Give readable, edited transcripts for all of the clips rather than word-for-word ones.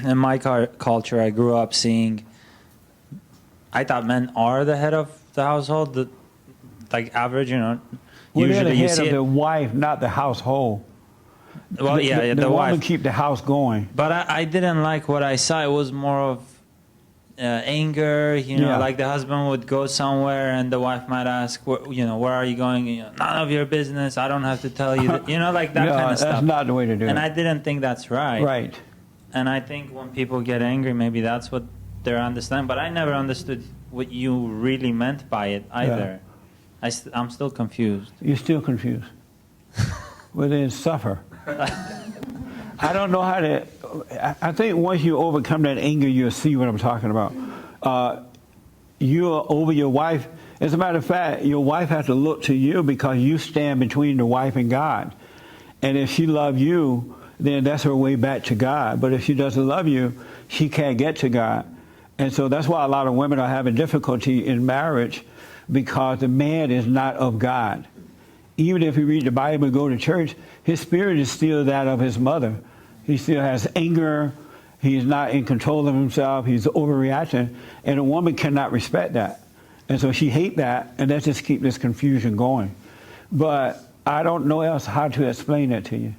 in my culture, I grew up seeing. I thought men are the head of the household, like average, Well, usually they're the you head see of it. the wife, not the household. Well, the the woman wife. keep the house going. But I didn't like what I saw. It was more of anger, like the husband would go somewhere and the wife might ask, where are you going? None of your business. I don't have to tell you. Like that kind of stuff. That's not the way to do it. And I didn't think that's right. Right. And I think when people get angry, maybe that's what they're understanding. But I never understood what you really meant by it either. Yeah. I'm still confused. You're still confused. Well, then suffer. I don't know how to. I think once you overcome that anger, you'll see what I'm talking about. You're over your wife. As a matter of fact, your wife has to look to you because you stand between the wife and God. And if she loves you, then that's her way back to God. But if she doesn't love you, she can't get to God. And so that's why a lot of women are having difficulty in marriage, because the man is not of God. Even if you read the Bible and go to church, his spirit is still that of his mother. He still has anger. He's not in control of himself. He's overreacting. And a woman cannot respect that. And so she hates that, and that just keeps this confusion going. But I don't know else how to explain that to you.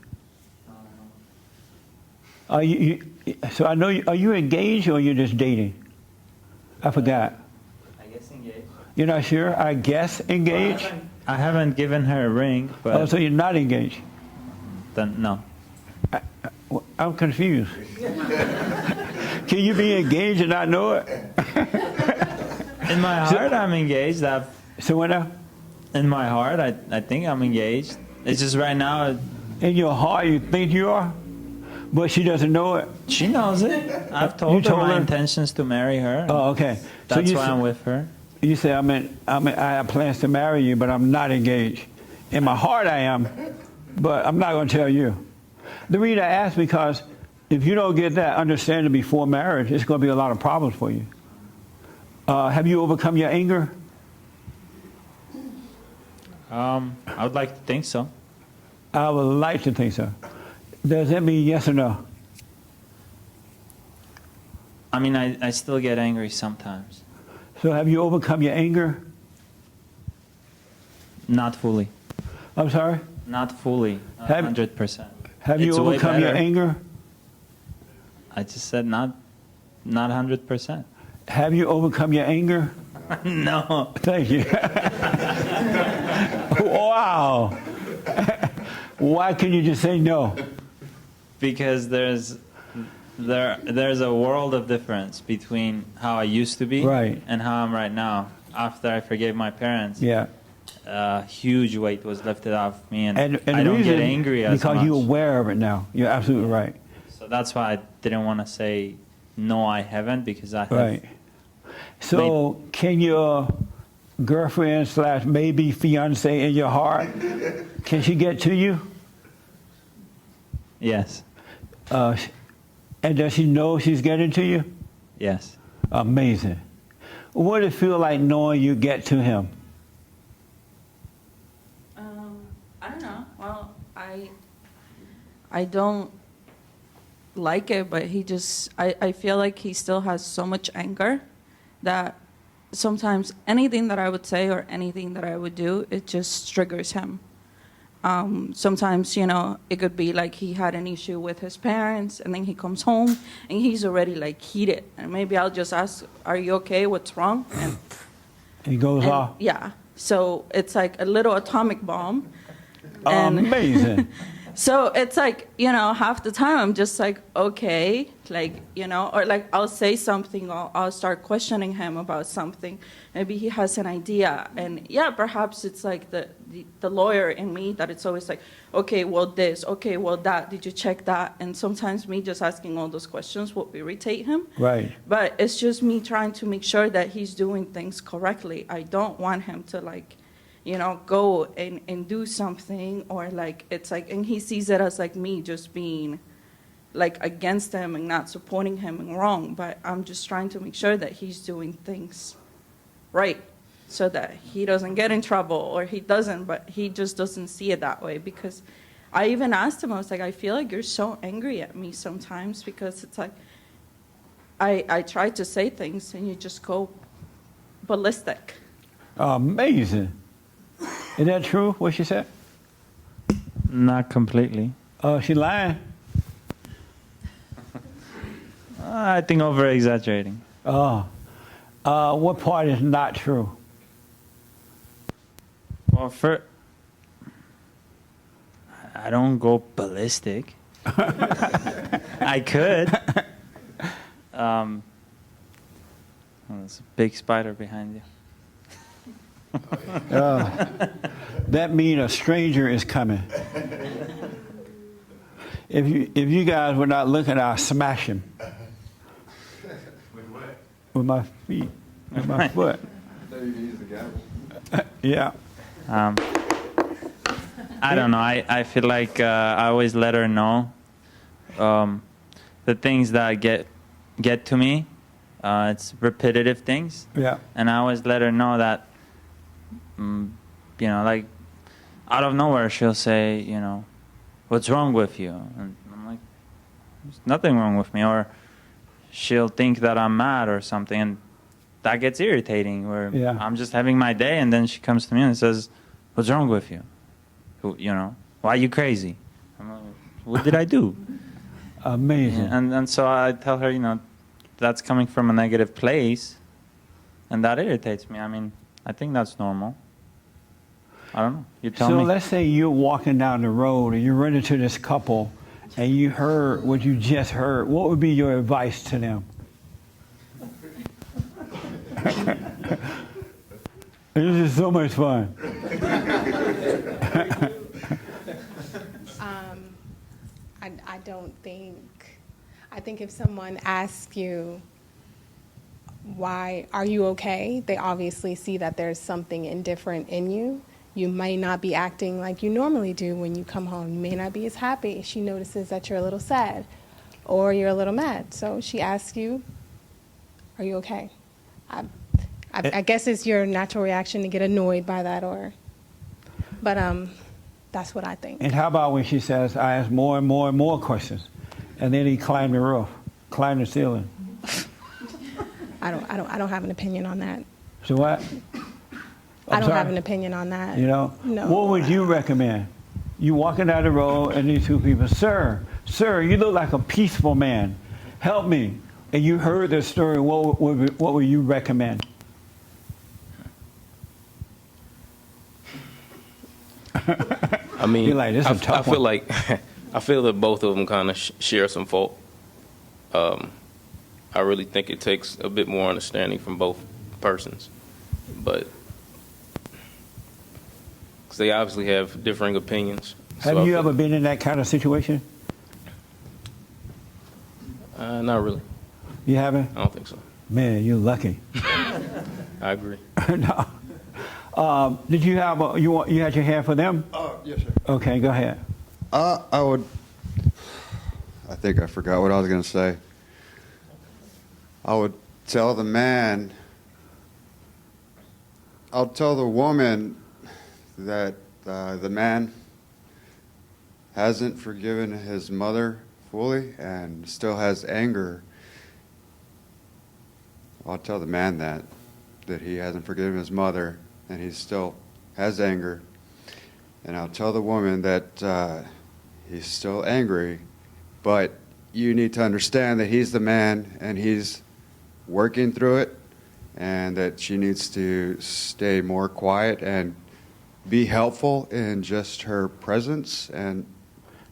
So I know, are you engaged or are you just dating? I forgot. I guess engaged. You're not sure? I guess engaged? Well, I haven't given her a ring, but... Oh, so you're not engaged? Then, no. I'm confused. Can you be engaged and not know it? In my heart, I'm engaged. So what now? In my heart, I think I'm engaged. It's just right now... In your heart, you think you are? But she doesn't know it? She knows it. I've told her my intentions to marry her. Oh, okay. That's why I'm with her. You say, I have plans to marry you, but I'm not engaged. In my heart, I am, but I'm not going to tell you. The reason I ask, because if you don't get that understanding before marriage, it's going to be a lot of problems for you. Have you overcome your anger? I would like to think so. I would like to think so. Does that mean yes or no? I mean, I still get angry sometimes. So have you overcome your anger? Not fully. I'm sorry? Not fully, 100%. Have you overcome your anger? I just said not 100%. Have you overcome your anger? No. Thank you. Wow. Why can you just say no? Because there's a world of difference between how I used to be and how I'm right now. After I forgave my parents, huge weight was lifted off me, and I don't get angry as much. Because you're aware of it now. You're absolutely right. So that's why I didn't want to say, no, I haven't, because I have. Right. So can your girlfriend / maybe fiancee in your heart, can she get to you? Yes. And does she know she's getting to you? Yes. Amazing. What does it feel like knowing you get to him? I don't know. Well, I don't like it, but I feel like he still has so much anger that sometimes anything that I would say or anything that I would do, it just triggers him. Sometimes, it could be like he had an issue with his parents, and then he comes home and he's already like heated. And maybe I'll just ask, "Are you okay? What's wrong?" And he goes off. Yeah. So it's like a little atomic bomb. Amazing. So it's like, half the time I'm just like, okay, like, or like I'll say something, or I'll start questioning him about something. Maybe he has an idea. And yeah, perhaps it's like the lawyer in me that it's always like, okay, well this, okay, well that, did you check that? And sometimes me just asking all those questions will irritate him. Right. But it's just me trying to make sure that he's doing things correctly. I don't want him to like, go and do something, or like, it's like, and he sees it as like me just being like against him and not supporting him and wrong, but I'm just trying to make sure that he's doing things right so that he doesn't get in trouble, or he doesn't, but he just doesn't see it that way. Because I even asked him, I was like, I feel like you're so angry at me sometimes, because it's like, I try to say things and you just go ballistic. Amazing. Is that true, what she said? Not completely. She lying? I think over-exaggerating. What part is not true? Well, I don't go ballistic. I could. Oh, there's a big spider behind you. That means a stranger is coming. If you guys were not looking, I'll smash him. With what? With my feet. With my foot. Yeah. I don't know. I feel like I always let her know the things that get to me. It's repetitive things. Yeah. And I always let her know that, like out of nowhere she'll say, what's wrong with you? And I'm like, there's nothing wrong with me. Or she'll think that I'm mad or something, and that gets irritating. Where I'm just having my day, and then she comes to me and says, what's wrong with you? Why are you crazy? I'm like, what did I do? Amazing. And so I tell her, that's coming from a negative place, and that irritates me. I mean, I think that's normal. I don't know. You tell me. So let's say you're walking down the road and you run into this couple and you heard what you just heard. What would be your advice to them? This is so much fun. I don't think, I think if someone asks you, why are you okay? They obviously see that there's something indifferent in you. You may not be acting like you normally do when you come home. You may not be as happy. She notices that you're a little sad or you're a little mad. So she asks you, are you okay? I guess it's your natural reaction to get annoyed by that, but that's what I think. And how about when she says, I ask more and more and more questions, and then he climbed the roof, climbed the ceiling? I don't have an opinion on that. So what? I don't have an opinion on that. No. What would you recommend? You walking down the road and these two people, sir, you look like a peaceful man. Help me. And you heard this story. What would you recommend? I mean, you're like, this is a tough one. I feel that both of them kind of share some fault. I really think it takes a bit more understanding from both persons, but because they obviously have differing opinions. Have you ever been in that kind of situation? Not really. You haven't? I don't think so. Man, you're lucky. I agree. No. Did you have you had your hand for them? Yes, sir. Okay, go ahead. I think I forgot what I was going to say. I would tell the man, I'll tell the woman that the man hasn't forgiven his mother fully and still has anger. I'll tell the man that he hasn't forgiven his mother and he still has anger. And I'll tell the woman that he's still angry, but you need to understand that he's the man and he's working through it, and that she needs to stay more quiet and be helpful in just her presence and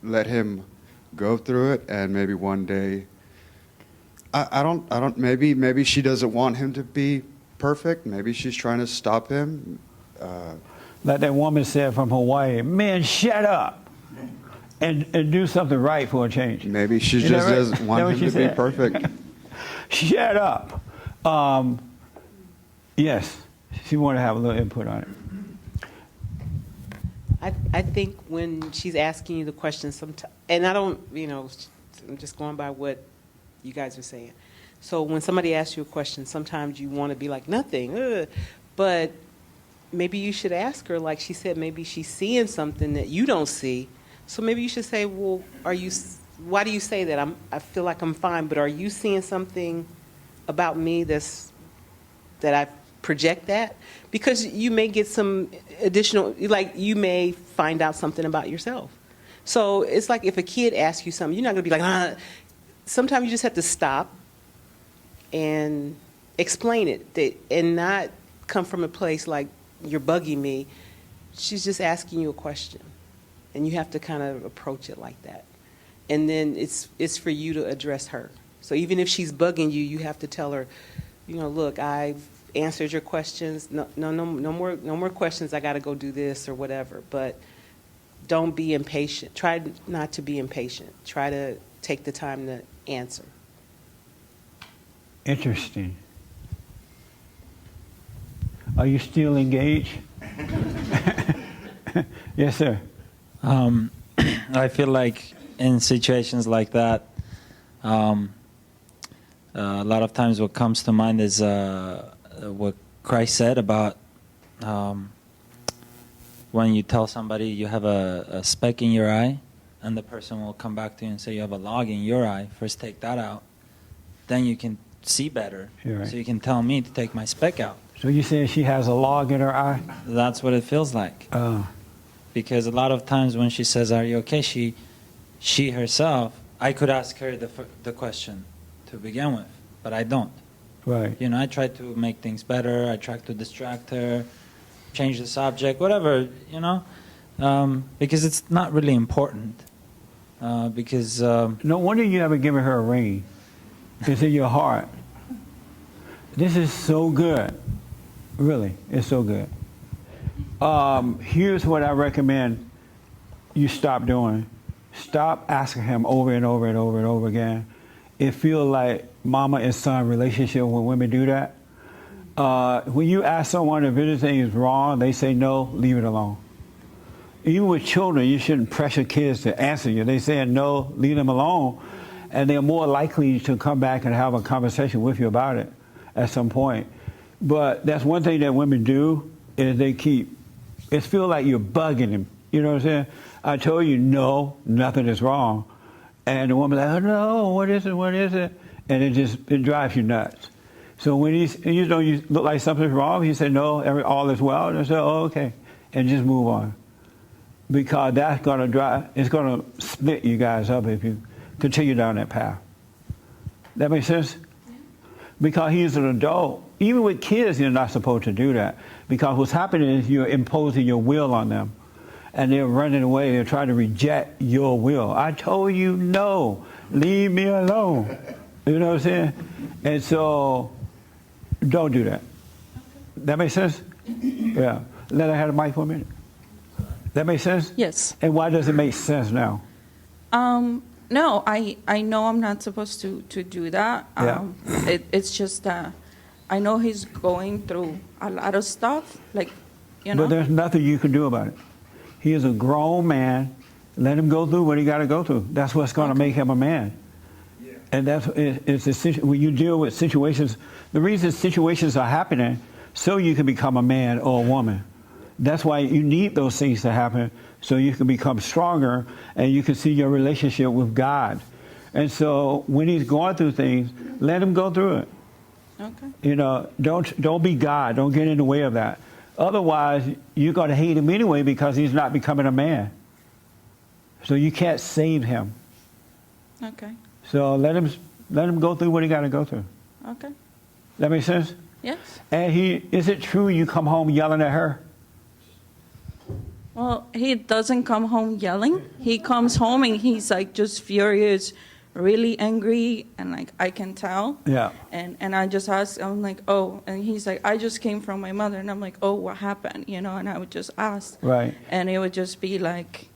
let him go through it. And maybe one day, maybe she doesn't want him to be perfect. Maybe she's trying to stop him. Like that woman said from Hawaii, man, shut up and do something right for a change. Maybe she just doesn't want him to be perfect. Shut up. Yes, she wanted to have a little input on it. I think when she's asking you the question, and I don't, I'm just going by what you guys are saying. So when somebody asks you a question, sometimes you want to be like, nothing, but maybe you should ask her, like she said, maybe she's seeing something that you don't see. So maybe you should say, well, why do you say that? I feel like I'm fine, but are you seeing something about me that I project that, because you may get some additional, like you may find out something about yourself. So it's like if a kid asks you something, you're not going to be like, ah. Sometimes you just have to stop and explain it, and not come from a place like you're bugging me. She's just asking you a question, and you have to kind of approach it like that. And then it's for you to address her. So even if she's bugging you, you have to tell her, look, I've answered your questions. No more questions. I got to go do this or whatever. But don't be impatient. Try not to be impatient. Try to take the time to answer. Interesting. Are you still engaged? Yes, sir. I feel like in situations like that, a lot of times what comes to mind is what Christ said about when you tell somebody you have a speck in your eye, and the person will come back to you and say you have a log in your eye. First take that out, then you can see better. Right. So you can tell me to take my speck out. So you saying she has a log in her eye? That's what it feels like. Because a lot of times when she says, "Are you okay?" she herself, I could ask her the question to begin with, but I don't. Right. I try to make things better. I try to distract her, change the subject, whatever, because it's not really important. Because no wonder you haven't given her a ring. It's in your heart. This is so good. Really, it's so good. Here's what I recommend you stop doing. Stop asking him over and over and over and over again. It feels like mama and son relationship when women do that. When you ask someone if anything is wrong, they say no, leave it alone. Even with children, you shouldn't pressure kids to answer you. They say no, leave them alone. And they're more likely to come back and have a conversation with you about it at some point. But that's one thing that women do, is it feels like you're bugging them. You know what I'm saying? I told you, no, nothing is wrong. And the woman's like, oh, no, what is it? And it drives you nuts. So when you look like something's wrong, he said, no, all is well. And I said, oh, okay. And just move on. Because that's going to it's going to split you guys up if you continue down that path. That makes sense? Yeah. Because he's an adult. Even with kids, you're not supposed to do that. Because what's happening is you're imposing your will on them. And they're running away. They're trying to reject your will. I told you no. Leave me alone. You know what I'm saying? And so, don't do that. That makes sense? Yeah. Let her have the mic for a minute. That makes sense? Yes. And why does it make sense now? No, I know I'm not supposed to do that. Yeah. It's just that I know he's going through a lot of stuff, like, But there's nothing you can do about it. He is a grown man. Let him go through what he got to go through. That's what's going to make him a man. Yeah. And when you deal with situations, the reason situations are happening, so you can become a man or a woman. That's why you need those things to happen, so you can become stronger and you can see your relationship with God. And so when he's going through things, let him go through it. Okay. Don't be God. Don't get in the way of that. Otherwise, you're going to hate him anyway because he's not becoming a man. So you can't save him. Okay. So let him go through what he got to go through. Okay. That makes sense? Yes. And is it true you come home yelling at her? Well, he doesn't come home yelling. He comes home and he's like just furious, really angry, and like I can tell. Yeah. And I just ask, I'm like, oh, and he's like, I just came from my mother, and I'm like, oh, what happened? And I would just ask. Right. And it would just be like.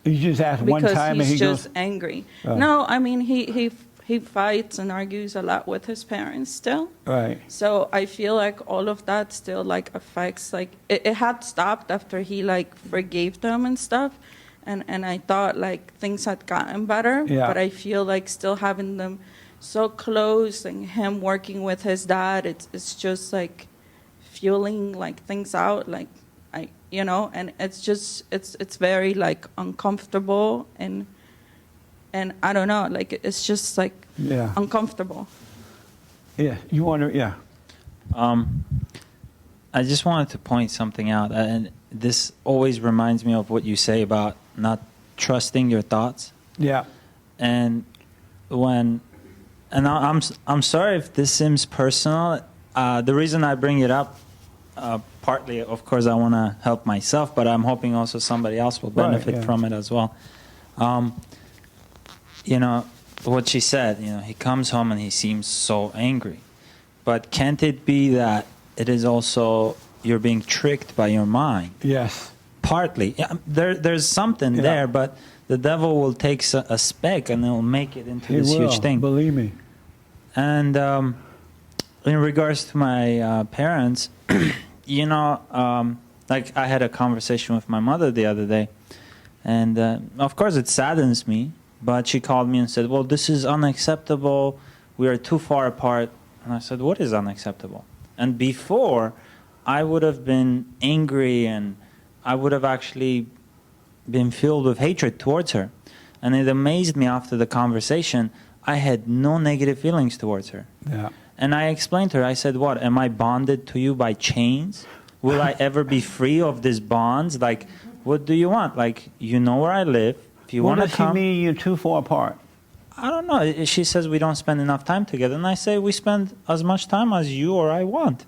You just ask one time because and he's just angry. No, I mean he fights and argues a lot with his parents still. Right. So I feel like all of that still like affects, like it had stopped after he like forgave them and stuff. And I thought like things had gotten better. Yeah. But I feel like still having them so close and him working with his dad, it's just like fueling like things out, like and it's just it's very like uncomfortable and I don't know, like it's just like uncomfortable. Yeah, you want to, yeah. I just wanted to point something out, and this always reminds me of what you say about not trusting your thoughts. Yeah. And I'm sorry if this seems personal. The reason I bring it up, partly, of course, I want to help myself, but I'm hoping also somebody else will benefit from it as well. You know, what she said, you know, he comes home and he seems so angry. But can't it be that it is also you're being tricked by your mind? Yes. Partly. Yeah, there's something there, but the devil will take a speck and he'll make it into this huge thing. Believe me. And in regards to my parents, you know, like I had a conversation with my mother the other day, and of course it saddens me, but she called me and said, well, this is unacceptable. We are too far apart. And I said, what is unacceptable? And before, I would have been angry and I would have actually been filled with hatred towards her. And it amazed me after the conversation, I had no negative feelings towards her. Yeah. And I explained to her, I said, what, am I bonded to you by chains? Will I ever be free of these bonds? Like, what do you want? Like, you know where I live. If you want to come. What does she mean you're too far apart? I don't know. She says we don't spend enough time together. And I say we spend as much time as you or I want.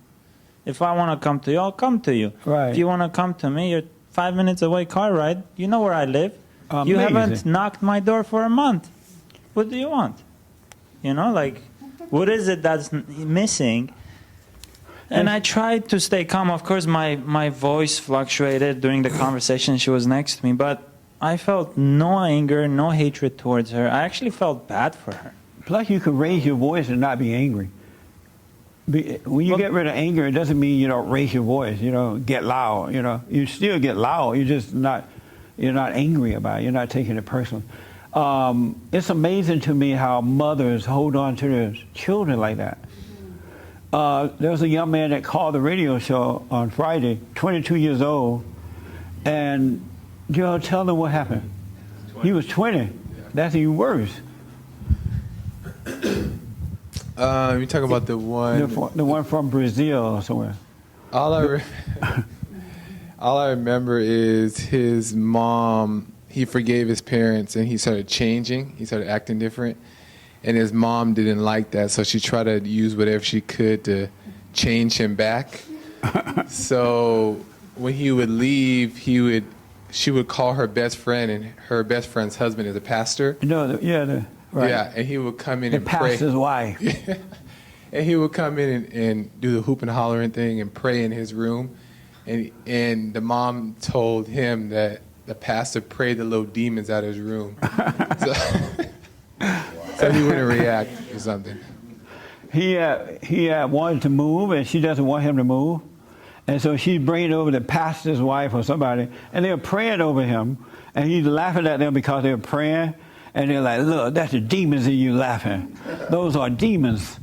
If I want to come to you, I'll come to you. Right. If you want to come to me, you're 5 minutes away car ride. You know where I live. Amazing. You haven't knocked my door for a month. What do you want? You know, like, what is it that's missing? And I tried to stay calm. Of course, my voice fluctuated during the conversation. She was next to me. But I felt no anger, no hatred towards her. I actually felt bad for her. Plus, you can raise your voice and not be angry. When you get rid of anger, it doesn't mean you don't raise your voice. You don't get loud. You know, you still get loud. You're just not. You're not angry about it. You're not taking it personally. It's amazing to me how mothers hold on to their children like that. There was a young man that called the radio show on Friday, 22 years old, and Joe, tell them what happened. 20. He was 20. That's even worse. You talk about the one from Brazil or somewhere. All I remember is his mom. He forgave his parents and he started changing. He started acting different, and his mom didn't like that, so she tried to use whatever she could to change him back. So when he would leave, she would call her best friend, and her best friend's husband is a pastor. No, right. Yeah, and he would come in and pray. The pastor's wife. Yeah. And he would come in and do the hoop and hollering thing and pray in his room. And the mom told him that the pastor prayed the little demons out of his room. So he wouldn't react or something. He wanted to move, and she doesn't want him to move. And so she'd bring it over the pastor's wife or somebody, and they were praying over him. And he's laughing at them because they were praying. And they're like, look, that's the demons in you laughing. Those are demons.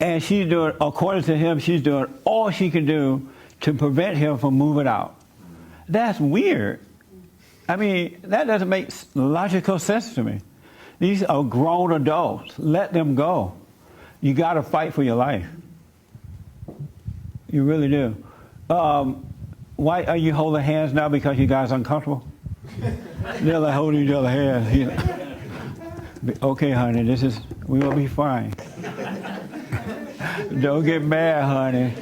And she's doing, according to him, she's doing all she can do to prevent him from moving out. That's weird. I mean, that doesn't make logical sense to me. These are grown adults. Let them go. You got to fight for your life. You really do. Why are you holding hands now? Because you guys are uncomfortable? They're like holding each other's hands. Okay, honey, we will be fine. Don't get mad, honey.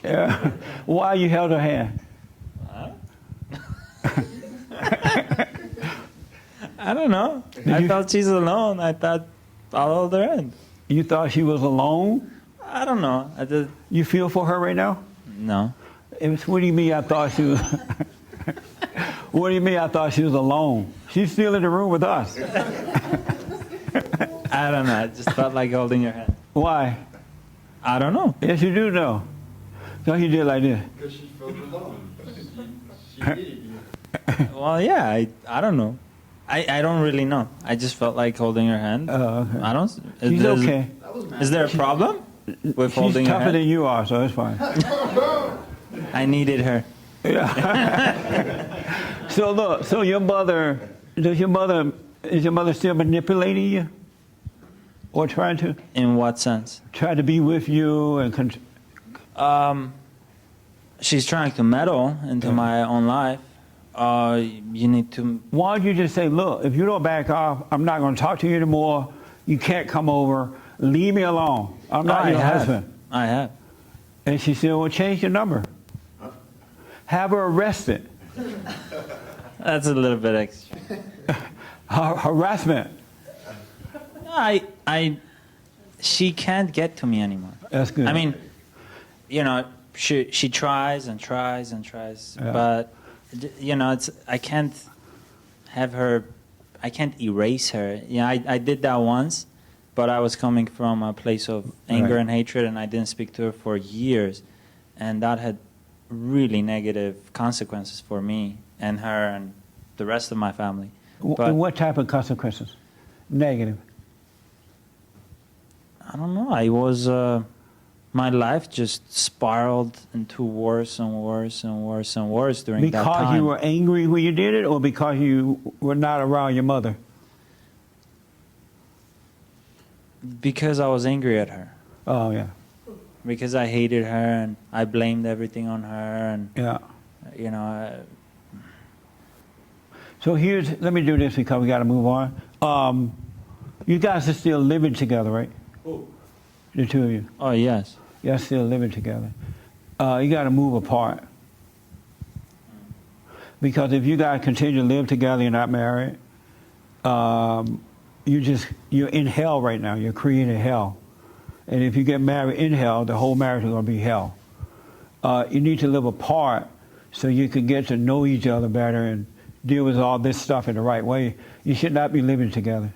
Yeah. Why you held her hand? I don't know. I thought she's alone. I thought I'll hold her hand. You thought she was alone? I don't know. You feel for her right now? No. What do you mean I thought she was... What do you mean I thought she was alone? She's still in the room with us. I don't know. I just felt like holding your hand. Why? I don't know. Yes, you do know. So he did like this. Because she felt alone. She did. Well, yeah. I don't know. I don't really know. I just felt like holding her hand. Oh, okay. I don't... She's okay. Is there a problem with holding her hand? She's tougher than you are, so it's fine. I needed her. Yeah. So look, is your mother still manipulating you? Or trying to? In what sense? Try to be with you and... She's trying to meddle into my own life. You need to... Why don't you just say, look, if you don't back off, I'm not going to talk to you anymore. You can't come over. Leave me alone. I'm not your husband. I have. And she said, well, change your number. Have her arrested. That's a little bit extreme. Harassment. She can't get to me anymore. That's good. I mean, you know, she tries and tries and tries, but you know, I can't have her. I can't erase her. You know, I did that once, but I was coming from a place of anger and hatred, and I didn't speak to her for years, and that had really negative consequences for me and her and the rest of my family. But what type of consequences? Negative. I don't know. I was, my life just spiraled into worse and worse and worse and worse during that time. Because you were angry when you did it, or because you were not around your mother? Because I was angry at her. Oh, yeah. Because I hated her and I blamed everything on her, and you know. So let me do this because we got to move on. You guys are still living together, right? The two of you. Oh, yes. You're still living together. You got to move apart. Because if you guys continue to live together, you're not married, you're in hell right now. You're creating hell. And if you get married in hell, the whole marriage is going to be hell. You need to live apart so you can get to know each other better and deal with all this stuff in the right way. You should not be living together.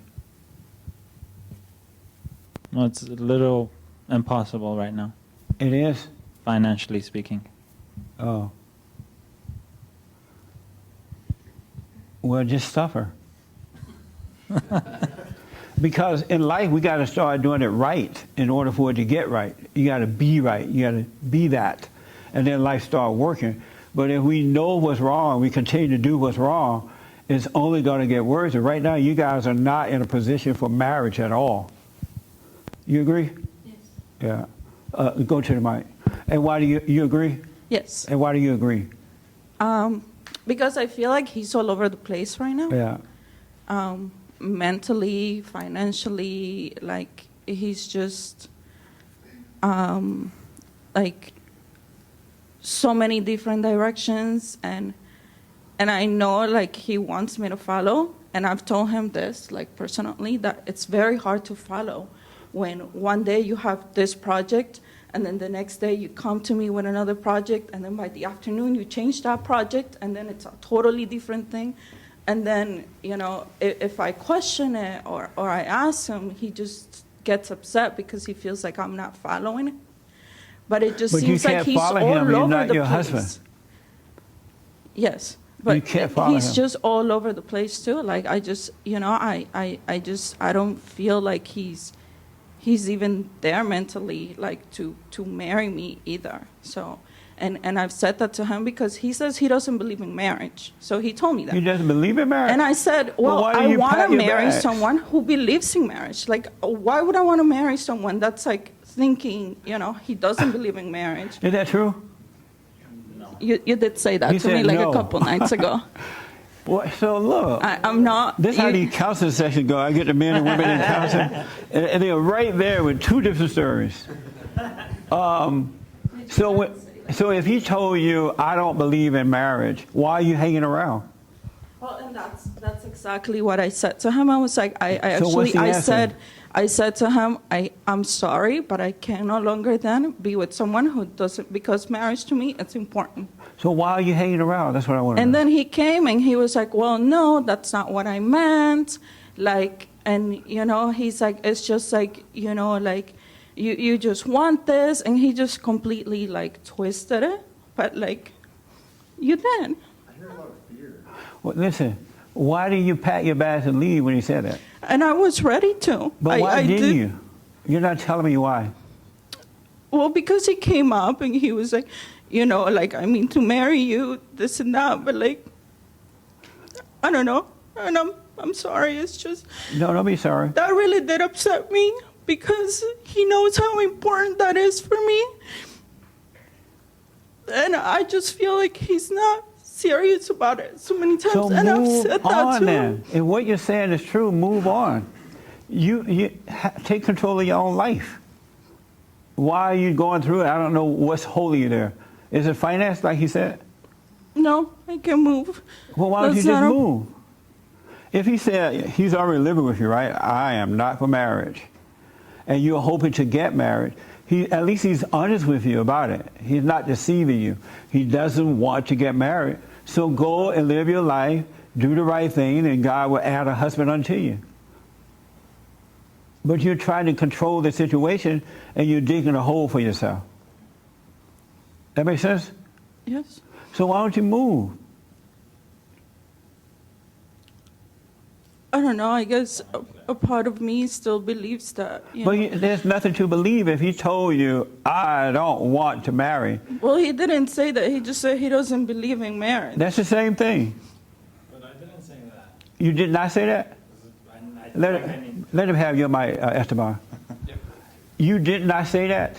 Well, it's a little impossible right now. It is? Financially speaking. Oh. Well, just suffer. Because in life, we got to start doing it right in order for it to get right. You got to be right. You got to be that. And then life start working. But if we know what's wrong, we continue to do what's wrong, it's only going to get worse. And right now, you guys are not in a position for marriage at all. You agree? Yes. Yeah. Go to the mic. And why do you agree? Yes. And why do you agree? Because I feel like he's all over the place right now. Yeah. Mentally, financially, like he's just like so many different directions, and I know like he wants me to follow, and I've told him this like personally that it's very hard to follow when one day you have this project and then the next day you come to me with another project, and then by the afternoon you change that project, and then it's a totally different thing. And then, you know, if I question it or I ask him, he just gets upset because he feels like I'm not following it. But it just seems like he's all over the place. Yes, but he's just all over the place too. Like I just, you know, I don't feel like he's even there mentally, like to marry me either. So. And I've said that to him because he says he doesn't believe in marriage. So he told me that. He doesn't believe in marriage? And I said, well, I want to marry someone who believes in marriage. Like, why would I want to marry someone that's like thinking, you know, he doesn't believe in marriage? Is that true? No. You did say that to me like a couple nights ago. Well, so look, I'm not. This is how these counseling sessions go. I get the men and women in counseling, and they're right there with two different stories. So if he told you, I don't believe in marriage, why are you hanging around? Well, and that's exactly what I said to him. I was like, I said to him, I'm sorry, but I can no longer then be with someone who doesn't, because marriage to me, it's important. So why are you hanging around? That's what I want to know. And then he came and he was like, well, no, that's not what I meant. Like, and, you know, he's like, it's just like, you know, like, you just want this, and he just completely like twisted it, but like you did. I hear a lot of fear. Well, listen, why did you pack your bags and leave when he said that? And I was ready to. But why didn't you? You're not telling me why. Well, because he came up and he was like, you know, like, I mean, to marry you, this and that, but like, I don't know, and I'm sorry. It's just No, don't be sorry. that really did upset me because he knows how important that is for me. And I just feel like he's not serious about it so many times. So and I've move said that on too. then. If what you're saying is true, move on. Take control of your own life. Why are you going through it? I don't know what's holding you there. Is it finance, like he said? No, I can move. Well, why don't you That's just not a- move? If he said he's already living with you, right? I am not for marriage, and you're hoping to get married, at least he's honest with you about it. He's not deceiving you. He doesn't want to get married. So go and live your life, do the right thing, and God will add a husband unto you. But you're trying to control the situation, and you're digging a hole for yourself. That makes sense? Yes. So why don't you move? I don't know. I guess a part of me still believes that. But there's nothing to believe if he told you, I don't want to marry. Well, he didn't say that. He just said he doesn't believe in marriage. That's the same thing. But I didn't say that. You did not say that? Let him have your mic, Esteban. You did not say that?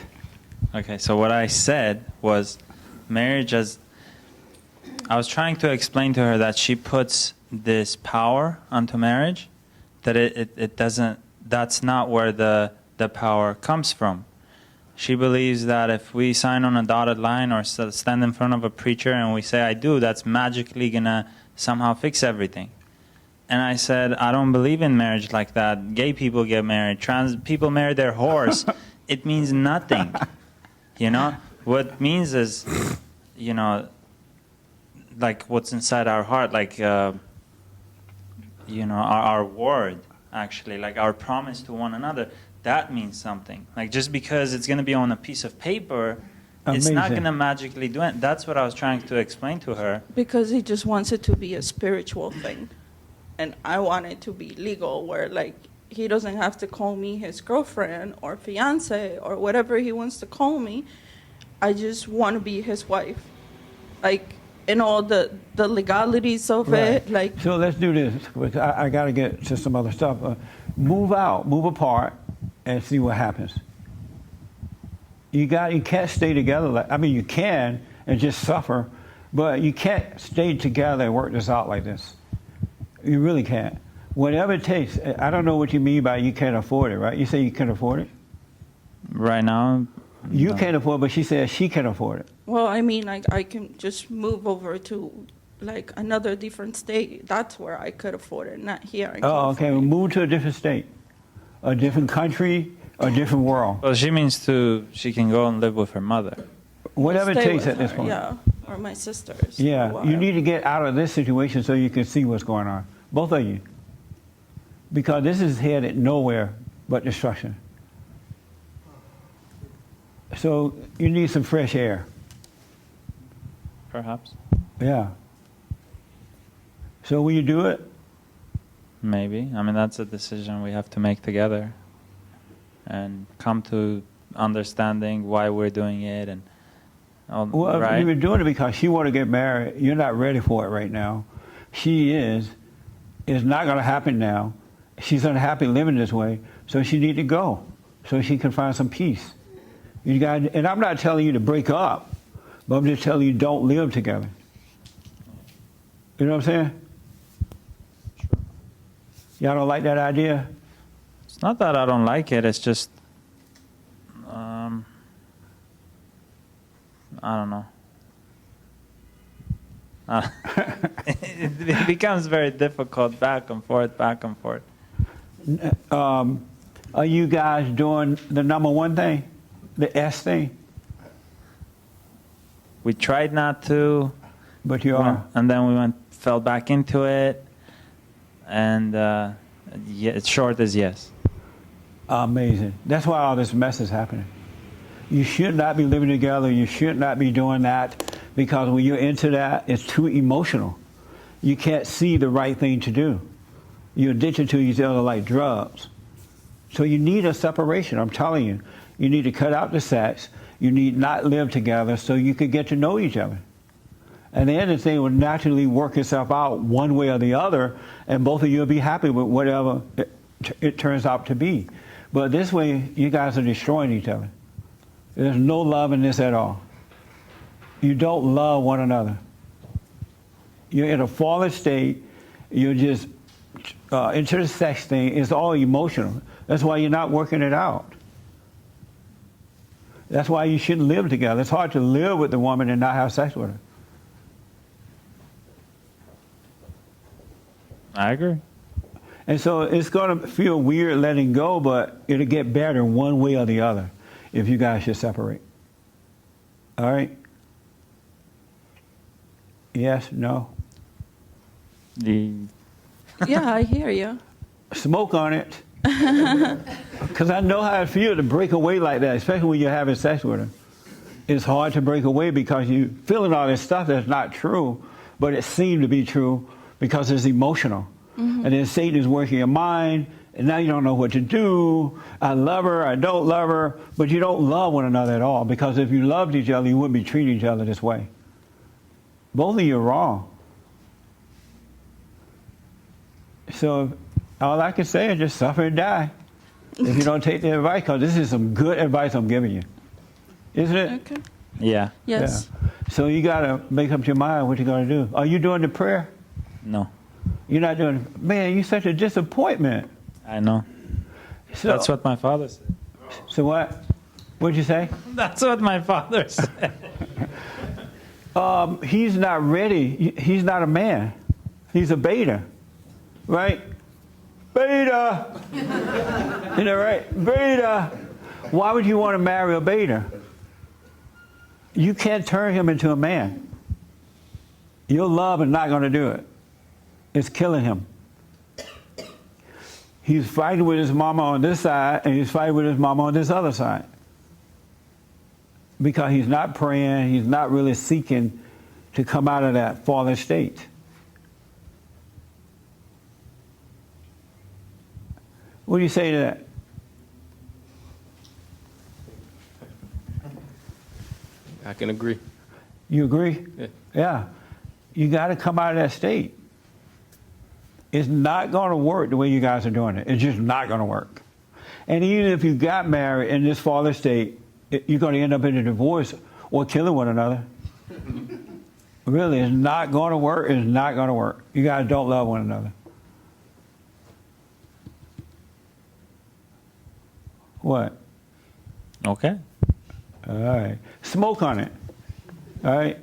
Okay, so what I said was marriage as... I was trying to explain to her that she puts this power onto marriage, that it doesn't... That's not where the power comes from. She believes that if we sign on a dotted line or stand in front of a preacher and we say, I do, that's magically going to somehow fix everything. And I said, I don't believe in marriage like that. Gay people get married. Trans people marry their horse. It means nothing. You know? What it means is, you know, like what's inside our heart, like, you know, our word, actually, like our promise to one another. That means something. Like just because it's going to be on a piece of paper, it's not going to magically do it. That's what I was trying to explain to her. Because he just wants it to be a spiritual thing. And I want it to be legal, where like he doesn't have to call me his girlfriend or fiance or whatever he wants to call me. I just want to be his wife, like in all the legalities of it. Like, so let's do this. I got to get to some other stuff. Move out, move apart, and see what happens. You can't stay together. I mean, you can and just suffer, but you can't stay together and work this out like this. You really can't. Whatever it takes. I don't know what you mean by you can't afford it, right? You say you can afford it? Right now? You No. can't afford it, but she says she can afford it. well, I mean, like I can just move over to like another different state. That's where I could afford it, not here in Oh, okay. California. Move to a different state, a different country, a different world. Well, she means she can go and live with her mother. Whatever it Stay takes with at this her, point. Yeah, or my sisters. Yeah, or you whatever. need to get out of this situation so you can see what's going on. Both of you. Because this is headed nowhere but destruction. So you need some fresh air. Perhaps. Yeah. So will you do it? Maybe. I mean, that's a decision we have to make together and come to understanding why we're doing it. And all, Well, right? you were doing it because she want to get married. You're not ready for it right now. She is. It's not going to happen now. She's unhappy living this way, so she need to go so she can find some peace. You got, and I'm not telling you to break up, but I'm just telling you don't live together. You know what I'm saying? Y'all don't like that idea? It's not that I don't like it. It's just, I don't know. It becomes very difficult, back and forth, back and forth. Are you guys doing the number one thing, the S thing? We tried not to. But you are. And then we fell back into it. And yeah, short is yes. Amazing. That's why all this mess is happening. You should not be living together. You should not be doing that, because when you're into that, it's too emotional. You can't see the right thing to do. You're addicted to each other like drugs. So you need a separation. I'm telling you. You need to cut out the sex. You need not live together so you can get to know each other. And then the thing will naturally work itself out one way or the other, and both of you will be happy with whatever it turns out to be. But this way, you guys are destroying each other. There's no love in this at all. You don't love one another. You're in a fallen state. You're just into the sex thing. It's all emotional. That's why you're not working it out. That's why you shouldn't live together. It's hard to live with the woman and not have sex with her. I agree. And so it's going to feel weird letting go, but it'll get better one way or the other if you guys should separate. All right? Yes? No? Yeah, I hear you. Smoke on it. Because I know how it feels to break away like that, especially when you're having sex with her. It's hard to break away because you're feeling all this stuff that's not true, but it seemed to be true because it's emotional. And then Satan is working your mind, and now you don't know what to do. I love her, I don't love her, but you don't love one another at all, because if you loved each other, you wouldn't be treating each other this way. Both of you are wrong. So all I can say is just suffer and die if you don't take the advice, because this is some good advice I'm giving you. Isn't it? Okay. Yeah. Yes. Yeah. So you got to make up your mind what you're going to do. Are you doing the prayer? No. You're not doing it. Man, you're such a disappointment. I know. So, That's what my father said. So what? What'd you say? That's what my father said. He's not ready. He's not a man. He's a beta. Right? Beta! You know, right? Beta! Why would you want to marry a beta? You can't turn him into a man. Your love is not going to do it. It's killing him. He's fighting with his mama on this side, and he's fighting with his mama on this other side. Because he's not praying, he's not really seeking to come out of that fallen state. What do you say to that? I can agree. You agree? Yeah. Yeah. You got to come out of that state. It's not going to work the way you guys are doing it. It's just not going to work. And even if you got married in this fallen state, you're going to end up in a divorce or killing one another. Really, it's not going to work. It's not going to work. You guys don't love one another. What? Okay. All right. Smoke on it. All right.